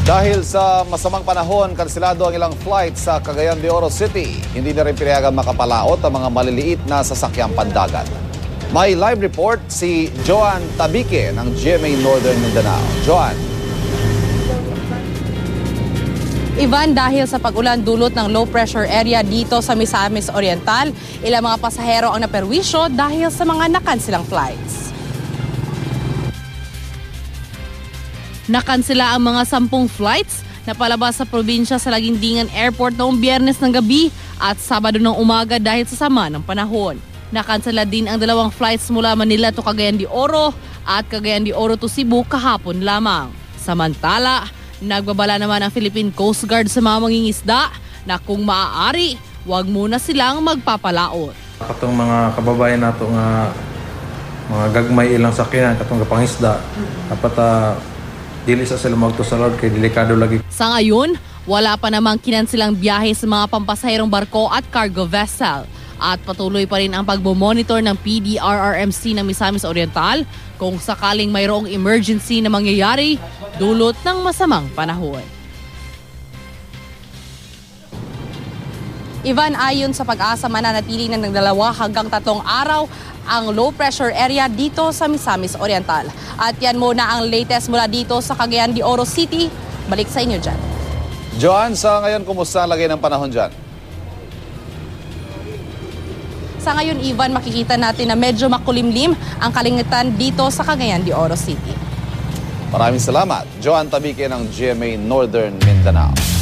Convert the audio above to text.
Dahil sa masamang panahon, kansilado ang ilang flight sa Cagayan de Oro City. Hindi na rin pinayagan makapalaot ang mga maliliit na sasakyang pandagat. May live report si Joan Tabique ng GMA Northern Mindanao. Joan. Ivan, dahil sa pag-ulan dulot ng low pressure area dito sa Misamis Oriental, ilang mga pasahero ang naperwisyo dahil sa mga nakansilang flights. Nakansela ang mga 10 flights na palabas sa probinsya sa Laguindingan Airport noong Biyernes ng gabi at Sabado ng umaga dahil sa sama ng panahon. Nakansela din ang 2 flights mula Manila to Cagayan de Oro at Cagayan de Oro to Cebu kahapon lamang. Samantala, nagbabala naman ang Philippine Coast Guard sa mga mangingisda na kung maaari, huwag muna silang magpapalaot. Katong mga kababayan nato nga mga gagmay ilang sakyanan katong kapangisda dapat dili sa sila magtusalod kay delikado lagi. Sa ngayon, wala pa namang kinansilang biyahe sa mga pampasahirong barko at cargo vessel. At patuloy pa rin ang pagmomonitor ng PDRRMC ng Misamis Oriental kung sakaling mayroong emergency na mangyayari dulot ng masamang panahon. Ivan, ayon sa Pag-asa, mananatili na ng 2 hanggang 3 araw ang low pressure area dito sa Misamis Oriental. At yan muna ang latest mula dito sa Cagayan de Oro City. Balik sa inyo dyan. Joan, sa ngayon, kumusta ang lagay ng panahon dyan? Sa ngayon, Ivan, makikita natin na medyo makulimlim ang kalangitan dito sa Cagayan de Oro City. Maraming salamat. Joan Tabique ng GMA Northern Mindanao.